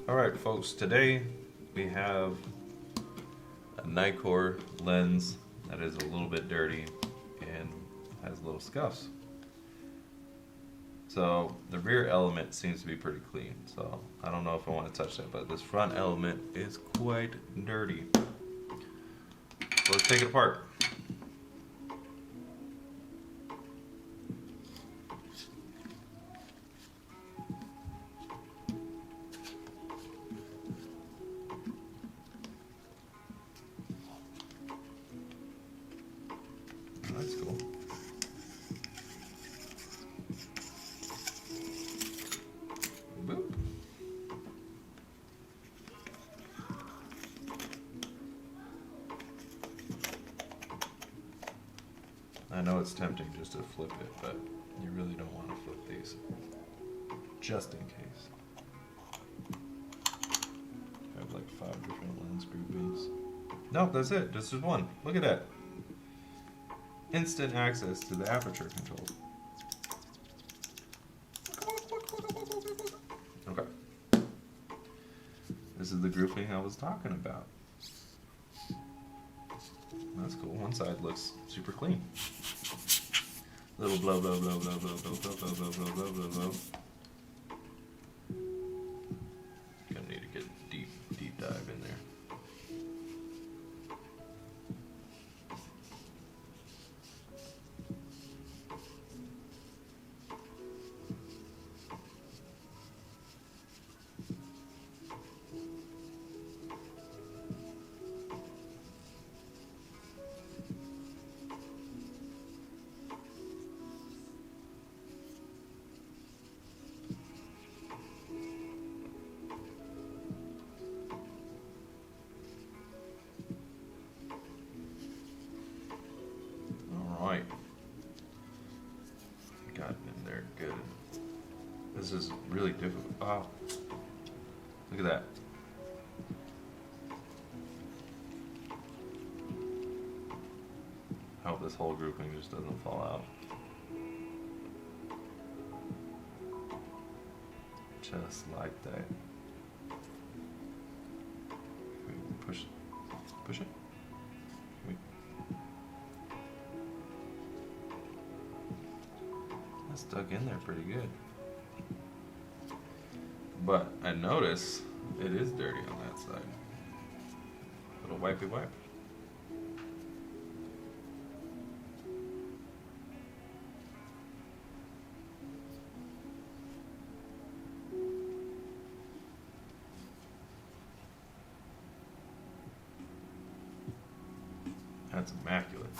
Alright folks, today we have a Nikkor lens that is a little bit dirty and has little scuffs. So the rear element seems to be pretty clean, so I don't know if I want to touch that, but this front element is quite dirty. So let's take it apart. That's cool. Boop. I know it's tempting just to flip it, but you really don't want to flip these. Just in case. I have like 5 different lens groupings. No, that's it. This is one. Look at that. Instant access to the aperture control. Okay. This is the grouping I was talking about. That's cool. One side looks super clean. Little blow, blow, blow, blow, blow, blow, blow, blow, blow, blow, blow, blow, blow. Gonna need to get deep dive in there. Alright. Got it in there good. This is really difficult. Oh. Look at that. I hope this whole grouping just doesn't fall out. Just like that. Push it. Push it. That's stuck in there pretty good. But I notice it is dirty on that side. Little wipey wipe. That's immaculate.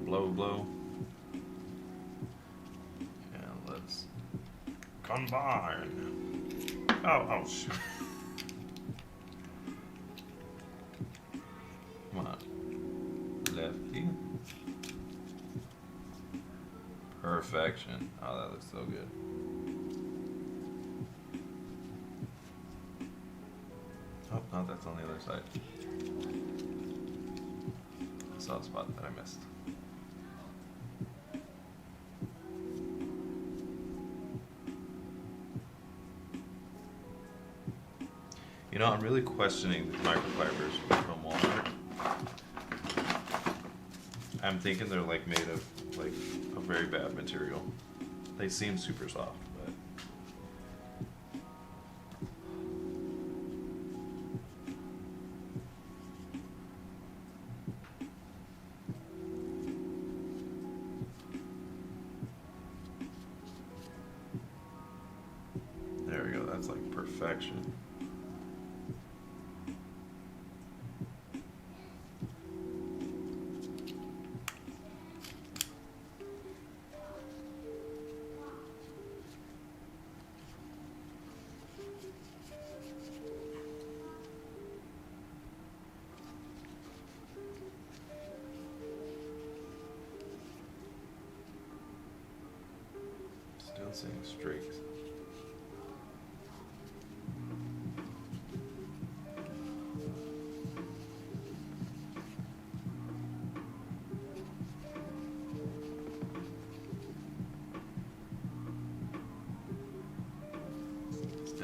Blow, blow. And let's combine. Oh, shoot. Come on. Lefty. Perfection. Oh, that looks so good. Oh, no, that's on the other side. I saw a spot that I missed. You know, I'm really questioning the microfibers from Walmart. I'm thinking they're like made of like a very bad material. They seem super soft, but there we go. That's like perfection. Still seeing streaks.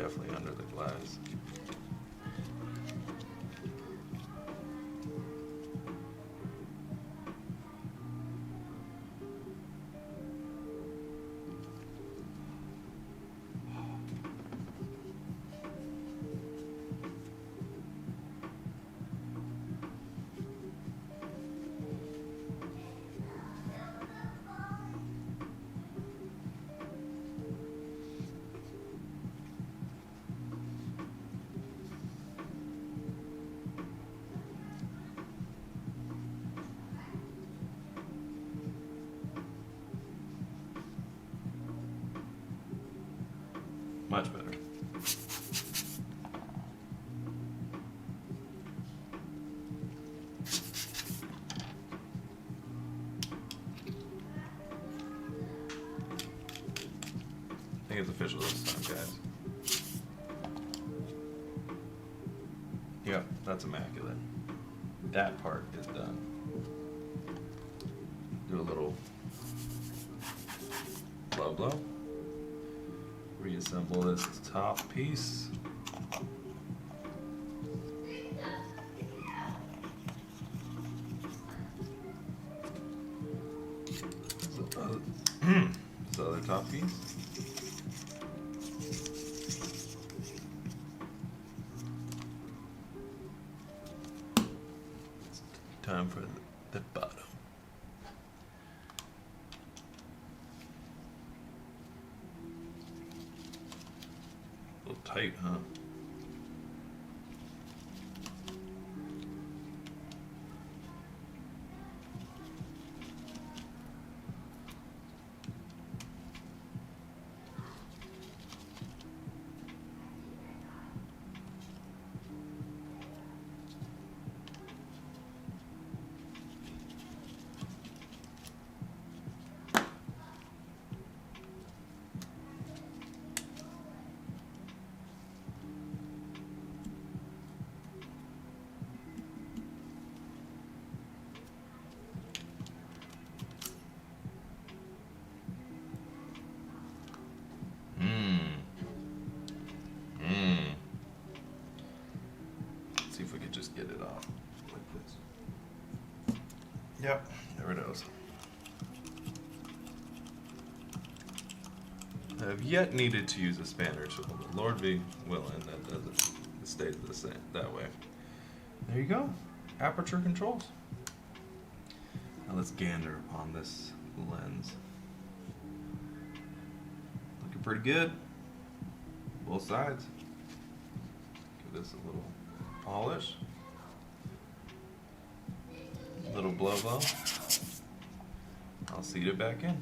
definitely under the glass. Much better. I think it's official this time, guys. Yep, that's immaculate. That part is done. Do a little blow. Reassemble this top piece. This other top piece. It's time for the bottom. A little tight, huh? See if we could just get it off like this. Yep, there it is. I have yet needed to use a spanner tool, but Lord be willing that doesn't stay the same that way. There you go, aperture controls. Now let's gander upon this lens. Looking pretty good, both sides. Give this a little polish, a little blow. I'll seat it back in.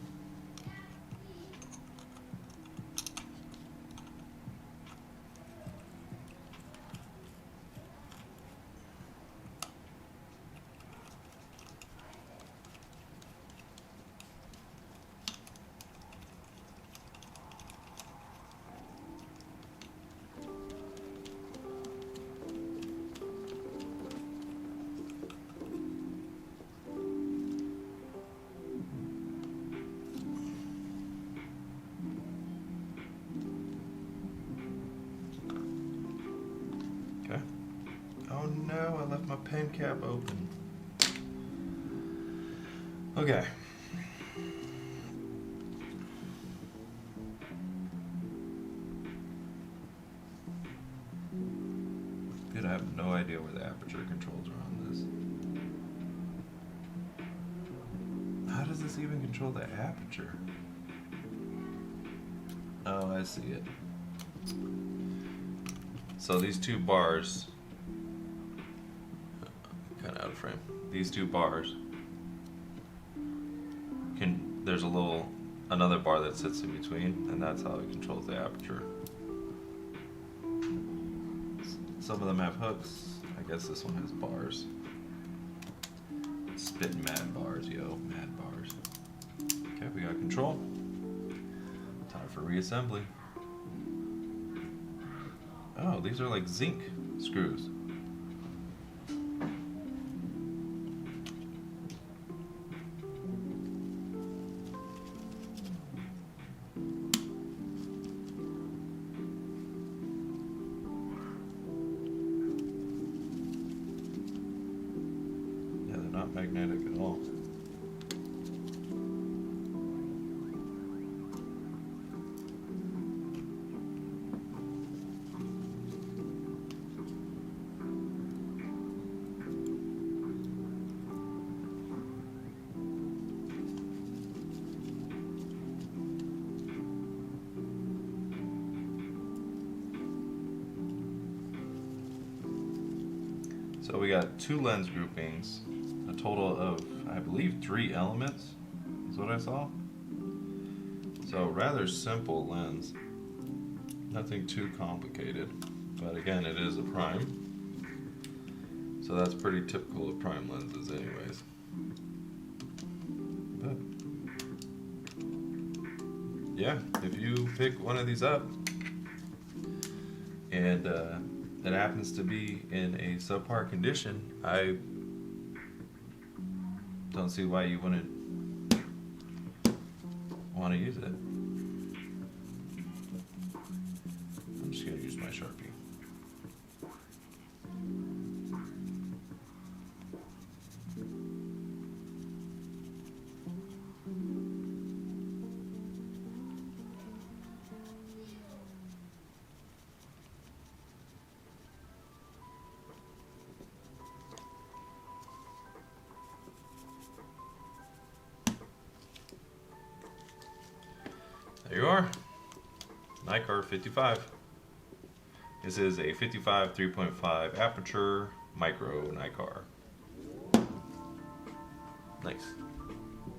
Okay. Oh no, I left my pen cap open. Okay. Good, I have no idea where the aperture controls are on this. How does this even control the aperture? Oh, I see it. So these two bars, kind of out of frame. These two bars there's another bar that sits in between, and that's how it controls the aperture. Some of them have hooks. I guess this one has bars. Spitting mad bars, yo, mad bars. Okay, we got control. Time for reassembly. Oh, these are like zinc screws. magnetic at all. So we got 2 lens groupings, a total of, I believe, 3 elements is what I saw. So rather simple lens, nothing too complicated, but again, it is a prime. So that's pretty typical of prime lenses anyways. But yeah, if you pick one of these up and it happens to be in a subpar condition, I don't see why you wouldn't want to use it. I'm just going to use my Sharpie. There you are, Nikkar 55. This is a 55 3.5 aperture micro Nikkar. Nice.